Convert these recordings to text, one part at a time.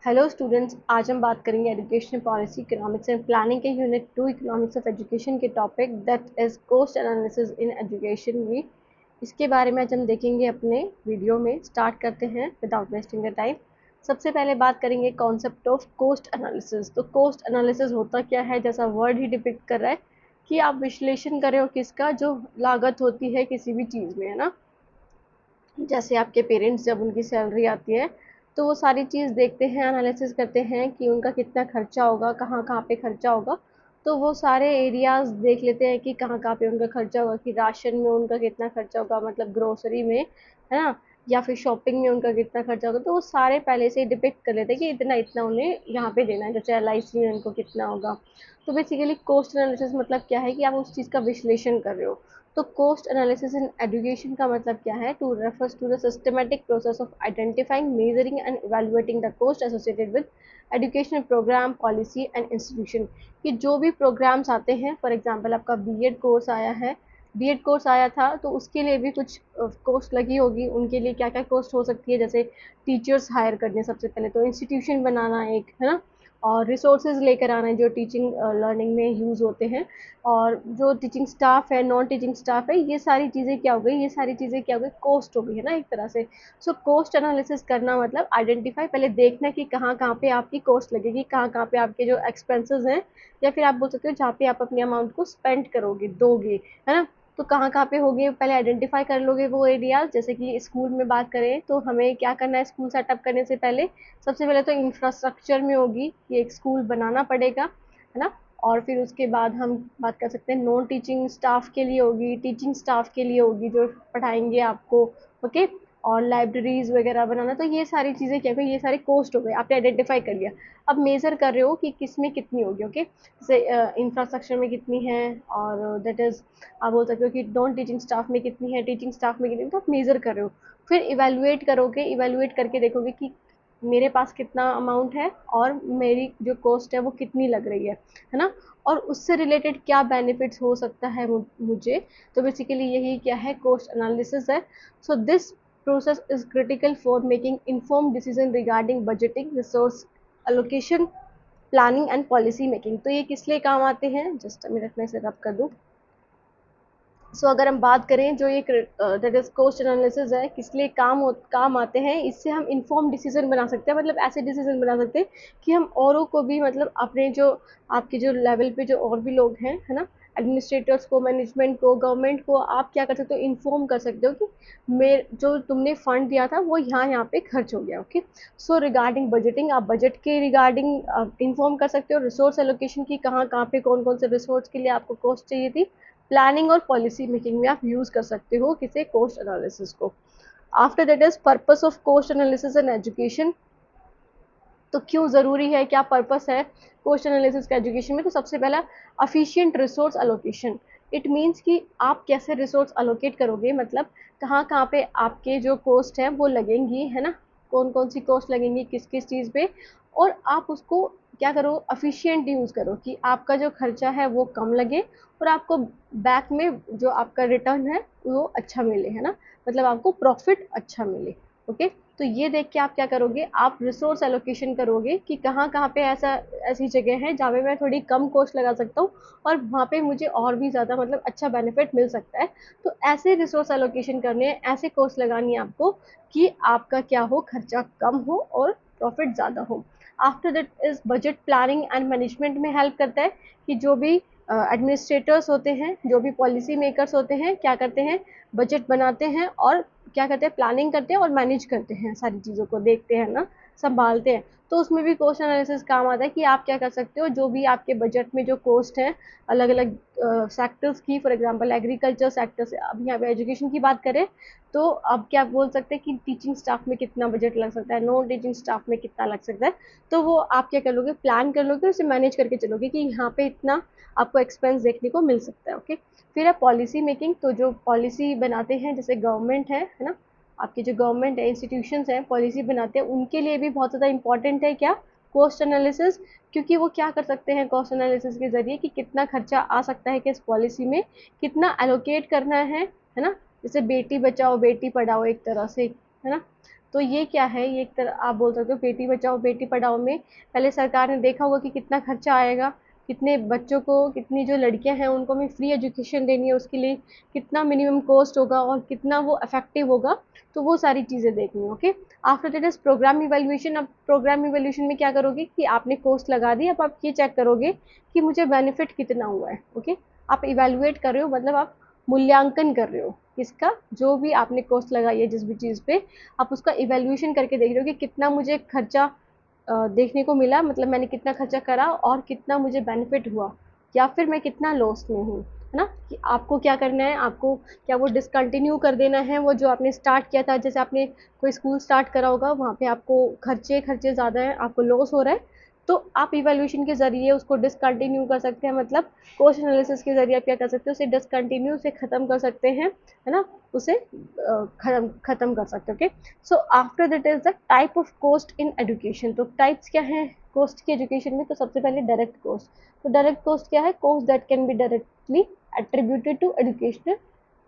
Hello students, आज हम बात करेंगे education policy, economics and planning के यूनिट 2 इकोनॉमिक्स ऑफ एजुकेशन के topic that is cost analysis in education में। इसके बारे में आज हम देखेंगे अपने वीडियो में। स्टार्ट करते हैं विदाउट वेस्टिंग द टाइम। सबसे पहले बात करेंगे कॉन्सेप्ट ऑफ कॉस्ट एनालिसिस। तो कॉस्ट एनालिसिस होता क्या है, जैसा वर्ड ही डिपिक्ट कर रहा है कि आप विश्लेषण कर रहे हो किसका, जो लागत होती है किसी भी चीज़ में, है ना। जैसे आपके पेरेंट्स जब उनकी सैलरी आती है तो वो सारी चीज़ देखते हैं, एनालिसिस करते हैं कि उनका कितना खर्चा होगा, कहाँ कहाँ पे खर्चा होगा। तो वो सारे एरियाज देख लेते हैं कि कहाँ कहाँ पे उनका खर्चा होगा, कि राशन में उनका कितना खर्चा होगा, मतलब ग्रोसरी में, है ना, या फिर शॉपिंग में उनका कितना खर्चा होगा। तो वो सारे पहले से ही डिपिक्ट कर लेते हैं कि इतना इतना उन्हें यहाँ पे देना है। जैसे LIC में उनको कितना होगा। तो बेसिकली कॉस्ट एनालिसिस मतलब क्या है कि आप उस चीज़ का विश्लेषण कर रहे हो। तो कॉस्ट एनालिसिस इन एजुकेशन का मतलब क्या है, to refers to the systematic process of identifying, measuring and evaluating the cost associated with educational program, policy and institution. कि जो भी प्रोग्राम्स आते हैं, फॉर एग्जांपल आपका बीएड कोर्स आया है, बीएड कोर्स आया था तो उसके लिए भी कुछ कॉस्ट लगी होगी। उनके लिए क्या क्या कॉस्ट हो सकती है, जैसे टीचर्स हायर करने, सबसे पहले तो इंस्टीट्यूशन बनाना एक, है ना, और रिसोर्सेज लेकर आना है जो टीचिंग लर्निंग में यूज़ होते हैं, और जो टीचिंग स्टाफ है, नॉन टीचिंग स्टाफ है, ये सारी चीज़ें क्या हो गई, ये सारी चीज़ें क्या हो गई, कॉस्ट हो गई, है ना, एक तरह से। सो कॉस्ट एनालिसिस करना मतलब आइडेंटिफाई, पहले देखना कि कहाँ कहाँ पे आपकी कॉस्ट लगेगी, कहाँ कहाँ पे आपके जो एक्सपेंसेस हैं, या फिर आप बोल सकते हो जहाँ पे आप अपने अमाउंट को स्पेंड करोगे, दोगे, है ना। तो कहाँ कहाँ पे होगी पहले आइडेंटिफाई कर लोगे वो एरियाज। जैसे कि स्कूल में बात करें तो हमें क्या करना है, स्कूल सेटअप करने से पहले सबसे पहले तो इंफ्रास्ट्रक्चर में होगी कि एक स्कूल बनाना पड़ेगा, है ना। और फिर उसके बाद हम बात कर सकते हैं नॉन टीचिंग स्टाफ के लिए होगी, टीचिंग स्टाफ के लिए होगी जो पढ़ाएंगे आपको, ओके। और लाइब्रेरीज वगैरह बनाना। तो ये सारी चीज़ें क्या होगी, ये सारी कॉस्ट हो गई, आपने आइडेंटिफाई कर लिया। अब मेज़र कर रहे हो कि किस में कितनी होगी, ओके। जैसे इंफ्रास्ट्रक्चर में कितनी है, और दैट इज़ आप बोल सकते हो कि नॉन टीचिंग स्टाफ में कितनी है, टीचिंग स्टाफ में कितनी है, तो आप मेज़र कर रहे हो। फिर इवेलुएट करोगे, इवेलुएट करके देखोगे कि मेरे पास कितना अमाउंट है और मेरी जो कॉस्ट है वो कितनी लग रही है ना। और उससे रिलेटेड क्या बेनिफिट्स हो सकता है मुझे। तो बेसिकली यही क्या है, कॉस्ट एनालिसिस है। So this process is critical for making informed decision regarding budgeting, resource allocation, planning and policy making. तो ये किस लिए काम आते हैं, जस्ट मिनट में से रब कर दूँ। अगर हम बात करें जो ये दैट इज कॉस्ट एनालिसिस है, किस लिए काम आते हैं, इससे हम इन्फॉर्म डिसीजन बना सकते हैं। मतलब ऐसे डिसीजन बना सकते हैं कि हम औरों को भी, मतलब अपने जो आपके जो लेवल पे जो और भी लोग हैं, है ना, एडमिनिस्ट्रेटर्स को, मैनेजमेंट को, गवर्नमेंट को, आप क्या कर सकते हो, इन्फॉर्म कर सकते हो कि मेरे जो तुमने फंड दिया था वो यहाँ पे खर्च हो गया, ओके। सो रिगार्डिंग बजटिंग, आप बजट के रिगार्डिंग इन्फॉर्म कर सकते हो। रिसोर्स एलोकेशन की, कहाँ कहाँ पे कौन कौन से रिसोर्स के लिए आपको कॉस्ट चाहिए थी। प्लानिंग और पॉलिसी मेकिंग में आप यूज कर सकते हो किसी कॉस्ट एनालिसिस को। After that is purpose of cost analysis in education. तो क्यों ज़रूरी है, क्या पर्पस है कॉस्ट एनालिसिस का एजुकेशन में। तो सबसे पहला, अफिशिएंट रिसोर्स अलोकेशन। इट मीन्स कि आप कैसे रिसोर्स अलोकेट करोगे, मतलब कहाँ कहाँ पे आपके जो कॉस्ट है वो लगेंगी, है ना, कौन कौन सी कॉस्ट लगेंगी किस किस चीज़ पे। और आप उसको क्या करो, अफिशिएंट यूज़ करो कि आपका जो खर्चा है वो कम लगे और आपको बैक में जो आपका रिटर्न है वो अच्छा मिले, है ना, मतलब आपको प्रॉफिट अच्छा मिले, ओके। तो ये देख के आप क्या करोगे, आप रिसोर्स एलोकेशन करोगे कि कहाँ कहाँ पे ऐसी जगह है जहाँ पे मैं थोड़ी कम कॉस्ट लगा सकता हूँ और वहाँ पे मुझे और भी ज़्यादा, मतलब अच्छा बेनिफिट मिल सकता है। तो ऐसे रिसोर्स एलोकेशन करने हैं, ऐसे कॉस्ट लगानी है आपको कि आपका क्या हो, खर्चा कम हो और प्रॉफिट ज़्यादा हो। After that is budget planning and management में हेल्प करता है कि जो भी एडमिनिस्ट्रेटर्स होते हैं, जो भी पॉलिसी मेकर्स होते हैं, क्या करते हैं, बजट बनाते हैं और क्या करते हैं, प्लानिंग करते हैं और मैनेज करते हैं, सारी चीज़ों को देखते हैं ना, संभालते हैं। तो उसमें भी कॉस्ट एनालिसिस काम आता है कि आप क्या कर सकते हो, जो भी आपके बजट में जो कॉस्ट है अलग अलग सेक्टर्स की, फॉर एग्जांपल एग्रीकल्चर सेक्टर से, अब यहाँ पे एजुकेशन की बात करें तो अब क्या बोल सकते हैं कि टीचिंग स्टाफ में कितना बजट लग सकता है, नॉन टीचिंग स्टाफ में कितना लग सकता है। तो वो आप क्या कर लोगे, प्लान कर लोगे, उसे मैनेज करके चलोगे कि यहाँ पे इतना आपको एक्सपेंस देखने को मिल सकता है, ओके। फिर है पॉलिसी मेकिंग। तो जो पॉलिसी बनाते हैं, जैसे गवर्नमेंट है ना, आपकी जो गवर्नमेंट है, इंस्टीट्यूशंस हैं, पॉलिसी बनाते हैं, उनके लिए भी बहुत ज़्यादा इंपॉर्टेंट है क्या, कॉस्ट एनालिसिस। क्योंकि वो क्या कर सकते हैं कॉस्ट एनालिसिस के ज़रिए कि कितना खर्चा आ सकता है कि इस पॉलिसी में, कितना एलोकेट करना है ना। जैसे बेटी बचाओ बेटी पढ़ाओ एक तरह से, है ना। तो ये क्या है, ये एक तरह आप बोल सकते हो बेटी बचाओ बेटी पढ़ाओ में पहले सरकार ने देखा होगा कि कितना खर्चा आएगा, कितने बच्चों को, कितनी जो लड़कियां हैं उनको हमें फ्री एजुकेशन देनी है, उसके लिए कितना मिनिमम कॉस्ट होगा और कितना वो इफेक्टिव होगा, तो वो सारी चीज़ें देखनी है। Okay, after that is program evaluation. अब प्रोग्राम इवेल्युएशन में क्या करोगे कि आपने कॉस्ट लगा दी, अब आप ये चेक करोगे कि मुझे बेनिफिट कितना हुआ है। ओके, आप इवेल्युएट कर रहे हो, मतलब आप मूल्यांकन कर रहे हो किसका, जो भी आपने कॉस्ट लगाई है जिस भी चीज़ पे, आप उसका इवेल्युएशन करके देख रहे हो कि कितना मुझे खर्चा देखने को मिला, मतलब मैंने कितना खर्चा करा और कितना मुझे बेनिफिट हुआ, या फिर मैं कितना लॉस में हूँ, है ना। कि आपको क्या करना है, आपको क्या वो डिसकंटिन्यू कर देना है वो जो आपने स्टार्ट किया था, जैसे आपने कोई स्कूल स्टार्ट करा होगा, वहाँ पे आपको खर्चे खर्चे ज़्यादा हैं, आपको लॉस हो रहा है, तो आप इवैल्यूएशन के ज़रिए उसको डिसकंटिन्यू कर सकते हैं, मतलब कॉस्ट एनालिसिस के ज़रिए आप क्या कर सकते हो, उसे डिसकंटिन्यू से ख़त्म कर सकते हैं, है ना, उसे ख़त्म कर सकते हो। Okay, so after that is the type of cost in education. तो टाइप्स क्या हैं कॉस्ट की एजुकेशन में, तो सबसे पहले डायरेक्ट कॉस्ट। तो डायरेक्ट कॉस्ट क्या है, cost that can be directly attributed to educational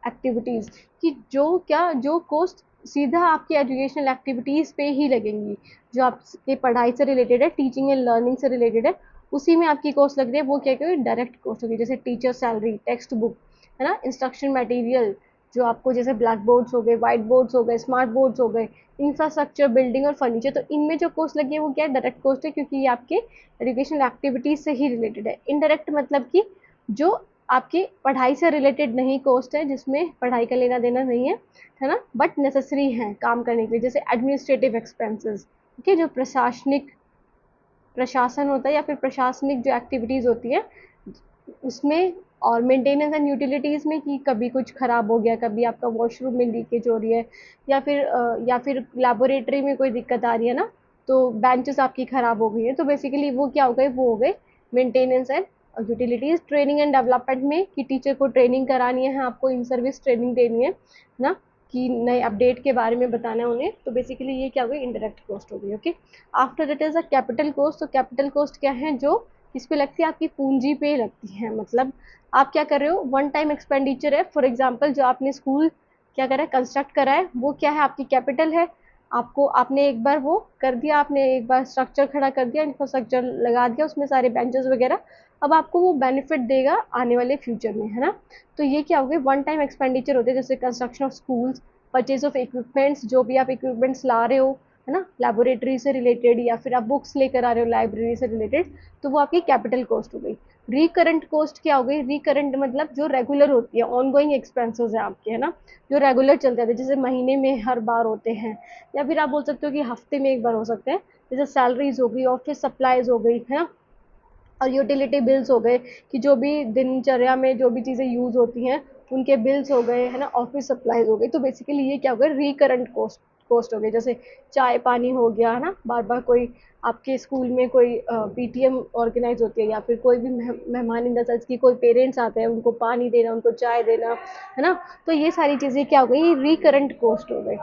activities, कि जो कॉस्ट सीधा आपकी एजुकेशनल एक्टिविटीज़ पे ही लगेंगी, जो आपके पढ़ाई से रिलेटेड है, टीचिंग एंड लर्निंग से रिलेटेड है, उसी में आपकी कॉस्ट लग रही है, वो क्या क्या डायरेक्ट कॉस्ट होगी, जैसे टीचर सैलरी, टेक्स्ट बुक, है ना, इंस्ट्रक्शन मटेरियल, जो आपको जैसे ब्लैक बोर्ड्स हो गए, वाइट बोर्ड्स हो गए, स्मार्ट बोर्ड्स हो गए, इंफ्रास्ट्रक्चर, बिल्डिंग और फर्नीचर, तो इनमें जो कॉस्ट लगी है वो क्या है, डायरेक्ट कॉस्ट है, क्योंकि ये आपके एजुकेशनल एक्टिविटीज़ से ही रिलेटेड है। इनडायरेक्ट मतलब कि जो आपकी पढ़ाई से रिलेटेड नहीं कॉस्ट है, जिसमें पढ़ाई का लेना देना नहीं है ना, बट नेसेसरी हैं काम करने के लिए, जैसे एडमिनिस्ट्रेटिव एक्सपेंसेस, ठीक है, जो प्रशासन होता है या फिर प्रशासनिक जो एक्टिविटीज़ होती है उसमें, और मेंटेनेंस एंड यूटिलिटीज़ में, कि कभी कुछ ख़राब हो गया, कभी आपका वॉशरूम में लीकेज हो रही है, या फिर लैबोरेटरी में कोई दिक्कत आ रही है ना, तो बेंचेस आपकी ख़राब हो गई है, तो बेसिकली वो क्या हो गए, वो हो गए maintenance and utilities. Training and development में, कि टीचर को ट्रेनिंग करानी है, आपको इन सर्विस ट्रेनिंग देनी है ना, कि नए अपडेट के बारे में बताना है उन्हें, तो बेसिकली ये क्या हो गई, इनडायरेक्ट कॉस्ट हो गई। Okay, after that is a capital cost. तो कैपिटल कॉस्ट क्या है, जो किस पे लगती है, आपकी पूंजी पे लगती है, मतलब आप क्या कर रहे हो, वन टाइम एक्सपेंडिचर है। फॉर एग्जांपल जो आपने स्कूल क्या करा है, कंस्ट्रक्ट करा है, वो क्या है, आपकी कैपिटल है, आपको आपने एक बार वो कर दिया, आपने एक बार स्ट्रक्चर खड़ा कर दिया, इंफ्रास्ट्रक्चर लगा दिया, उसमें सारे बेंचेस वगैरह, अब आपको वो बेनिफिट देगा आने वाले फ्यूचर में, है ना। तो ये क्या हो गए, वन टाइम एक्सपेंडिचर होते हैं, जैसे construction of schools, purchase of equipments, जो भी आप इक्विपमेंट्स ला रहे हो, है ना, लेबोरेटरी से रिलेटेड, या फिर आप बुक्स लेकर आ रहे हो लाइब्रेरी से रिलेटेड, तो वो आपकी कैपिटल कॉस्ट हो गई। रिकरेंट कॉस्ट क्या हो गई, रिकरेंट मतलब जो रेगुलर होती है, ऑनगोइंग एक्सपेंसेस है आपके, है ना, जो रेगुलर चलते थे, जैसे महीने में हर बार होते हैं, या फिर आप बोल सकते हो कि हफ्ते में एक बार हो सकते हैं, जैसे सैलरीज हो गई, ऑफिस सप्लाईज हो गई, है ना, और यूटिलिटी बिल्स हो गए, कि जो भी दिनचर्या में जो भी चीज़ें यूज़ होती हैं उनके बिल्स हो गए, है ना, ऑफिस सप्लाईज हो गई, तो बेसिकली ये क्या हो गया, रिकरेंट कॉस्ट हो गई, जैसे चाय पानी हो गया, है ना, बार बार कोई आपके स्कूल में कोई पीटीएम ऑर्गेनाइज होती है, या फिर कोई भी मेहमान इन द सेंस की कोई पेरेंट्स आते हैं, उनको पानी देना, उनको चाय देना, है ना, तो ये सारी चीज़ें क्या हो गई, रिकरेंट कॉस्ट हो गई।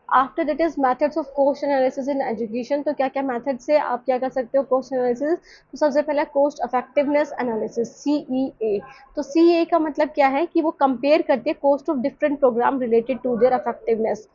After that is methods of cost analysis in education. तो क्या क्या मेथड से आप क्या कर सकते हो कॉस्ट एनालिसिस, तो सबसे पहले कॉस्ट इफेक्टिवनेस एनालिसिस, CEA। तो CEA का मतलब क्या है, कि वो कंपेयर करती है cost of different program related to their effectiveness,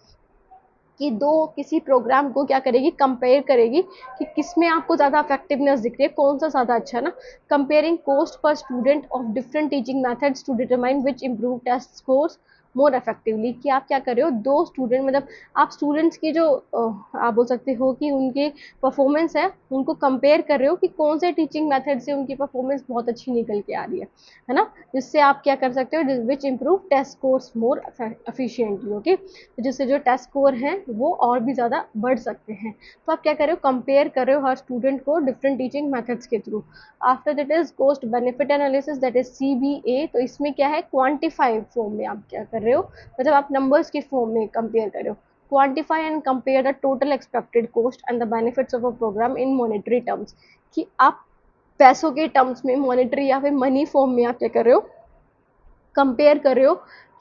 कि दो किसी प्रोग्राम को क्या करेगी, कंपेयर करेगी कि किसमें आपको ज़्यादा इफेक्टिवनेस दिख रही है, कौन सा ज़्यादा अच्छा है ना। Comparing cost per student of different teaching methods to determine which improve test scores more effectively, कि आप क्या कर रहे हो, दो स्टूडेंट, मतलब आप स्टूडेंट्स की जो आप बोल सकते हो कि उनके परफॉर्मेंस है, उनको कंपेयर कर रहे हो कि कौन से टीचिंग मेथड से उनकी परफॉर्मेंस बहुत अच्छी निकल के आ रही है ना, जिससे आप क्या कर सकते हो, which improve test scores more efficiently. Okay, तो जिससे जो टेस्ट स्कोर हैं वो और भी ज़्यादा बढ़ सकते हैं। तो आप क्या कर रहे हो, कंपेयर कर रहे हो हर स्टूडेंट को डिफरेंट टीचिंग मेथड्स के through. After that is cost benefit analysis, that is CBA। तो इसमें क्या है, क्वांटिफाइड फॉर्म में आप क्या कर रहे हो, मतलब आप नंबर्स के फॉर्म में कंपेयर कर रहे हो। Quantify and compare the total expected cost and the benefits of a program in monetary terms, कि आप पैसों के टर्म्स में, मॉनेटरी या फिर मनी फॉर्म में आप क्या कर रहे हो, कंपेयर कर रहे हो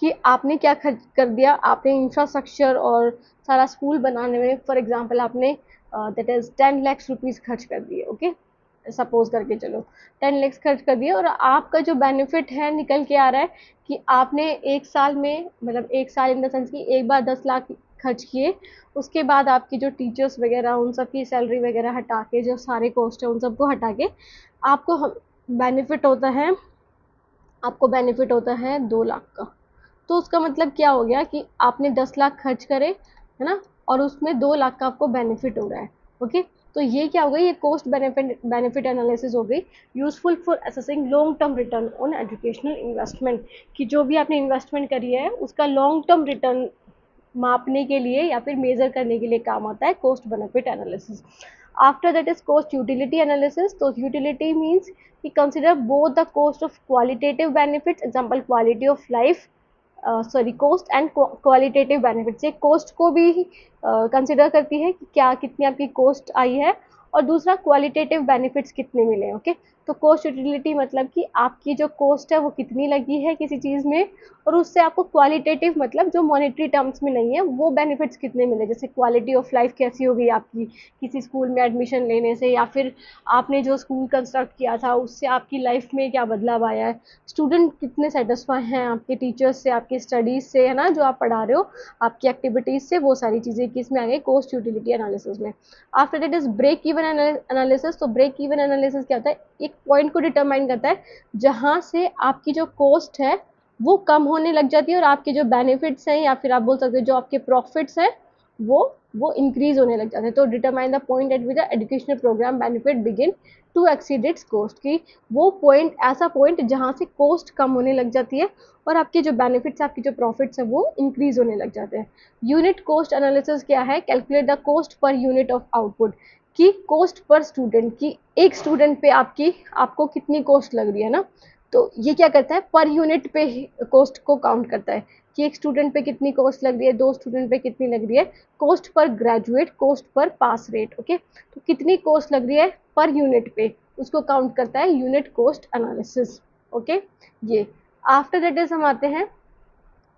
कि आपने क्या खर्च कर दिया, आपने इंफ्रास्ट्रक्चर और सारा स्कूल बनाने में, फॉर एग्जांपल आपने दैट इज 10 लाख रुपीज़ खर्च कर दिए। ओके, सपोज करके चलो 10 लाख खर्च कर दिए, और आपका जो बेनिफिट है निकल के आ रहा है कि आपने एक साल में, मतलब एक साल इन द सेंस कि एक बार 10 लाख खर्च किए, उसके बाद आपकी जो टीचर्स वगैरह उन सब की सैलरी वगैरह हटा के, जो सारे कॉस्ट है उन सबको हटा के आपको बेनिफिट होता है, आपको बेनिफिट होता है 2 लाख का। तो उसका मतलब क्या हो गया कि आपने 10 लाख खर्च करे, है ना, और उसमें 2 लाख का आपको बेनिफिट हो रहा है। ओके, तो ये क्या हो गई, ये कॉस्ट बेनिफिट एनालिसिस हो गई, useful for assessing long term return on educational investment, कि जो भी आपने इन्वेस्टमेंट करी है उसका लॉन्ग टर्म रिटर्न मापने के लिए या फिर मेजर करने के लिए काम आता है cost benefit analysis. After that is cost utility analysis. तो यूटिलिटी मीन्स कि consider both the cost of qualitative benefits, example quality of life, sorry cost and qualitative benefits, ये कॉस्ट को भी कंसिडर करती है कि क्या कितनी आपकी कॉस्ट आई है, और दूसरा क्वालिटेटिव बेनिफिट्स कितने मिले। ओके, तो कॉस्ट यूटिलिटी मतलब कि आपकी जो कॉस्ट है वो कितनी लगी है किसी चीज़ में, और उससे आपको क्वालिटेटिव मतलब जो मॉनेटरी टर्म्स में नहीं है वो बेनिफिट्स कितने मिले, जैसे क्वालिटी ऑफ लाइफ कैसी हो गई आपकी किसी स्कूल में एडमिशन लेने से, या फिर आपने जो स्कूल कंस्ट्रक्ट किया था उससे आपकी लाइफ में क्या बदलाव आया है, स्टूडेंट कितने सेटिस्फाई हैं आपके टीचर्स से, आपकी स्टडीज़ से, है ना, जो आप पढ़ा रहे हो, आपकी एक्टिविटीज़ से, वो सारी चीज़ें किस में आ गई, कॉस्ट यूटिलिटी एनालिसिस में। After that is break even analysis. तो ब्रेक इवन एनालिसिस क्या होता है, एक पॉइंट को डिटरमाइन करता है जहाँ से आपकी जो कॉस्ट है वो कम होने लग जाती है और आपके जो बेनिफिट्स हैं या फिर आप बोल सकते हो जो आपके प्रॉफिट्स हैं वो इंक्रीज होने लग जाते हैं। तो determine the point at which the educational program benefit begin to exceed its cost, की वो पॉइंट, ऐसा पॉइंट जहाँ से कॉस्ट कम होने लग जाती है और आपके जो बेनिफिट्स, आपके जो प्रॉफिट्स है वो इंक्रीज होने लग जाते हैं। यूनिट कॉस्ट एनालिसिस क्या है, calculate the cost per unit of output, की कॉस्ट पर स्टूडेंट, की एक स्टूडेंट पे आपको कितनी कॉस्ट लग रही है ना, तो ये क्या करता है, पर यूनिट पे कॉस्ट को काउंट करता है कि एक स्टूडेंट पे कितनी कॉस्ट लग रही है, 2 स्टूडेंट पे कितनी लग रही है, cost per graduate, cost per पास रेट। ओके, तो कितनी कॉस्ट लग रही है पर यूनिट पे, उसको काउंट करता है यूनिट कॉस्ट एनालिसिस। ओके, ये आफ्टर दैट इज हम आते हैं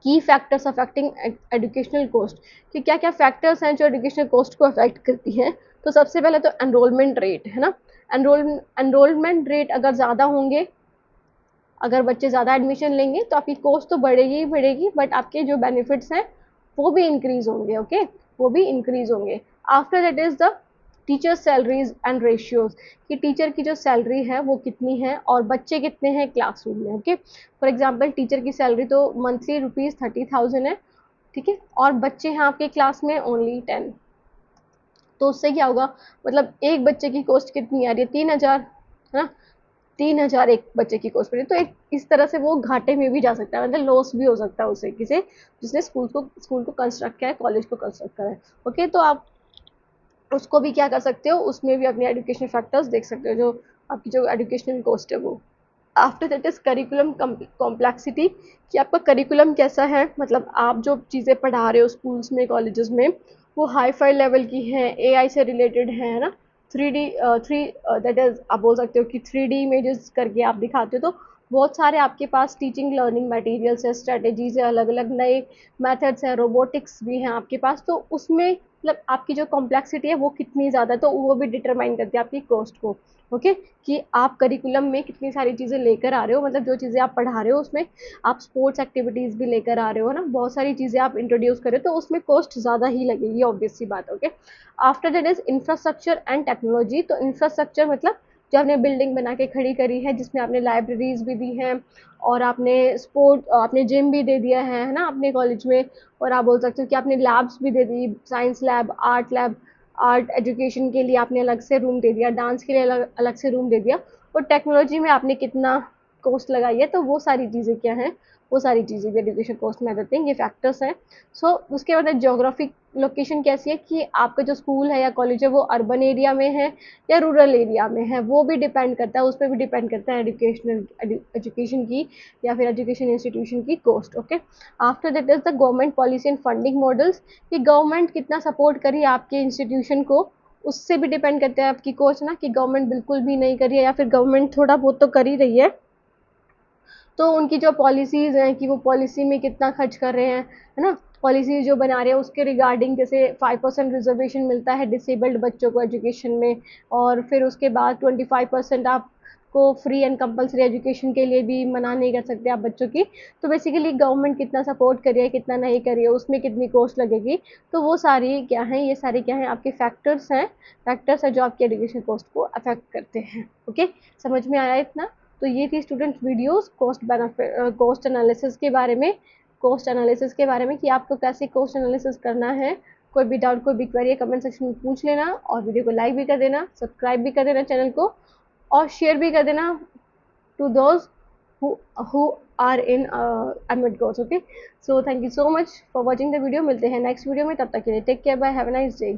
की फैक्टर्स अफेक्टिंग एजुकेशनल कॉस्ट, कि क्या क्या फैक्टर्स हैं जो एजुकेशनल कॉस्ट को अफेक्ट करती हैं। तो सबसे पहले तो एनरोलमेंट रेट, है ना, एनरोलमेंट रेट अगर ज़्यादा होंगे, अगर बच्चे ज़्यादा एडमिशन लेंगे तो आपकी कॉस्ट तो बढ़ेगी ही बढ़ेगी, बट आपके जो बेनिफिट्स हैं वो भी इंक्रीज होंगे। ओके, वो भी इंक्रीज होंगे। After that is the teacher salaries and ratios, कि टीचर की जो सैलरी है वो कितनी है और बच्चे कितने हैं क्लासरूम में। ओके, फॉर एग्जाम्पल टीचर की सैलरी तो मंथली ₹30,000 है, ठीक है, और बच्चे हैं आपके क्लास में ओनली 10, तो उससे क्या होगा, मतलब एक बच्चे की कॉस्ट कितनी आ रही है, 3,000, है ना, 3,000 एक बच्चे की कॉस्ट पड़ी, तो एक इस तरह से वो घाटे में भी जा सकता है, मतलब लॉस भी हो सकता है उसे, किसे, जिसने स्कूल को कंस्ट्रक्ट किया है, कॉलेज को कंस्ट्रक्ट करा है। ओके, तो आप उसको भी क्या कर सकते हो, उसमें भी अपने एजुकेशन फैक्टर्स देख सकते हो, जो आपकी जो एजुकेशनल कॉस्ट है वो। After that is curriculum complexity, कि आपका करिकुलम कैसा है, मतलब आप जो चीज़ें पढ़ा रहे हो स्कूल्स में, कॉलेजेस में, वो हाई फाई लेवल की हैं, एआई से रिलेटेड है ना, थ्री दैट इज आप बोल सकते हो कि 3D इमेजेस करके आप दिखाते हो, तो बहुत सारे आपके पास टीचिंग लर्निंग मटेरियल्स है, स्ट्रेटेजीज है, अलग अलग नए मेथड्स हैं, रोबोटिक्स भी हैं आपके पास, तो उसमें मतलब आपकी जो कॉम्प्लेक्सिटी है वो कितनी ज़्यादा है, तो वो भी डिटरमाइन करती है आपकी कॉस्ट को। ओके, कि आप करिकुलम में कितनी सारी चीज़ें लेकर आ रहे हो, मतलब जो चीज़ें आप पढ़ा रहे हो उसमें आप स्पोर्ट्स एक्टिविटीज़ भी लेकर आ रहे हो ना, बहुत सारी चीज़ें आप इंट्रोड्यूस कर रहे हो, तो उसमें कॉस्ट ज़्यादा ही लगेगी, ऑब्वियस सी बात। Okay, after that is infrastructure and technology. तो इंफ्रास्ट्रक्चर मतलब जो आपने बिल्डिंग बना के खड़ी करी है, जिसमें आपने लाइब्रेरीज भी दी हैं और आपने जिम भी दे दिया है ना अपने कॉलेज में, और आप बोल सकते हो कि आपने लैब्स भी दे दी, साइंस लैब, आर्ट एजुकेशन के लिए आपने अलग से रूम दे दिया, डांस के लिए अलग अलग से रूम दे दिया, और टेक्नोलॉजी में आपने कितना कॉस्ट लगाई है, तो वो सारी चीज़ें क्या हैं, वो सारी चीज़ें भी एजुकेशन कॉस्ट में आ जाती हैं, ये फैक्टर्स हैं। सो उसके बाद ज्योग्राफिक लोकेशन कैसी है, कि आपका जो स्कूल है या कॉलेज है वो अर्बन एरिया में है या रूरल एरिया में है, वो भी डिपेंड करता है, उस पर भी डिपेंड करता है एजुकेशन की या फिर एजुकेशन इंस्टीट्यूशन की cost. Okay, after that is the government policy and funding models, कि गवर्नमेंट कितना सपोर्ट करी आपके इंस्टीट्यूशन को, उससे भी डिपेंड करते हैं आपकी कॉस्ट ना, कि गवर्नमेंट बिल्कुल भी नहीं करी है या फिर गवर्नमेंट थोड़ा बहुत तो कर ही रही है, तो उनकी जो पॉलिसीज़ हैं कि वो पॉलिसी में कितना खर्च कर रहे हैं, है ना, पॉलिसी जो बना रहे हैं उसके रिगार्डिंग, जैसे 5% रिजर्वेशन मिलता है डिसेबल्ड बच्चों को एजुकेशन में, और फिर उसके बाद 25% आपको आपको फ्री एंड कंपलसरी एजुकेशन के लिए भी मना नहीं कर सकते आप बच्चों की। तो बेसिकली गवर्नमेंट कितना सपोर्ट कर रही है, कितना नहीं कर रही है, उसमें कितनी कॉस्ट लगेगी, तो वो सारी क्या है, ये सारे क्या है आपके फैक्टर्स हैं जो आपकी एजुकेशन कॉस्ट को अफेक्ट करते हैं। ओके, समझ में आया इतना? तो ये थी students videos cost benefit cost analysis के बारे में कि आपको कैसे कॉस्ट एनालिसिस करना है। कोई भी डाउट, कोई भी क्वेरी कमेंट सेक्शन में पूछ लेना, और वीडियो को लाइक भी कर देना, सब्सक्राइब भी कर देना चैनल को, और शेयर भी कर देना to those who are in admit course. Okay, so thank you so much for watching the video. मिलते हैं नेक्स्ट वीडियो में, तब तक के लिए take care, bye, have a nice day.